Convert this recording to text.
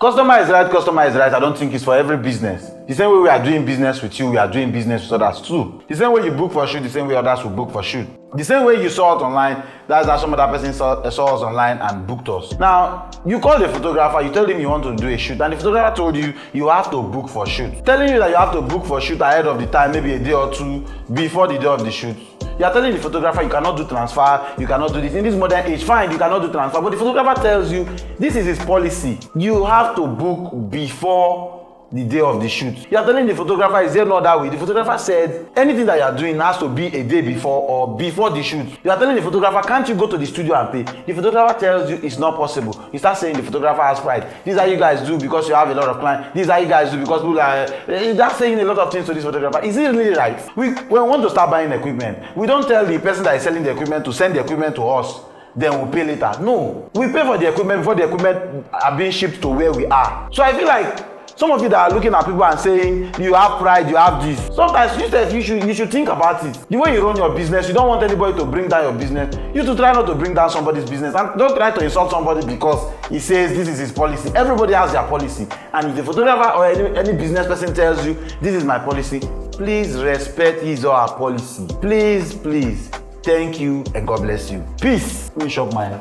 Customer is right, I don't think it's for every business. The same way we are doing business with you, we are doing business with others too. The same way you book for shoot, the same way others will book for shoot. The same way you saw it online, that's how some other person saw us online and booked us. Now, you call the photographer, you tell him you want to do a shoot, and the photographer told you you have to book for shoot. Telling you that you have to book for shoot ahead of the time, maybe a day or two before the day of the shoot. You are telling the photographer you cannot do transfer, you cannot do this. In this modern age, fine, you cannot do transfer, but the photographer tells you this is his policy. You have to book before the day of the shoot. You are telling the photographer, is there no other way? The photographer said anything that you are doing has to be a day before or before the shoot. You are telling the photographer, can't you go to the studio and pay? The photographer tells you it's not possible. You start saying the photographer has pride. This is how you guys do because you have a lot of clients. This is how you guys do because people are. That's saying a lot of things to this photographer. Is it really right? When we want to start buying equipment, we don't tell the person that is selling the equipment to send the equipment to us. Then we'll pay later. No, we pay for the equipment before the equipment are being shipped to where we are. So I feel like some of you that are looking at people and saying you have pride, you have this. Sometimes you should think about it. The way you run your business, you don't want anybody to bring down your business. You to try not to bring down somebody's business, and don't try to insult somebody because he says this is his policy. Everybody has their policy, and if the photographer or any business person tells you this is my policy, please respect his or her policy. Please. Thank you and God bless you. Peace. We shop mine.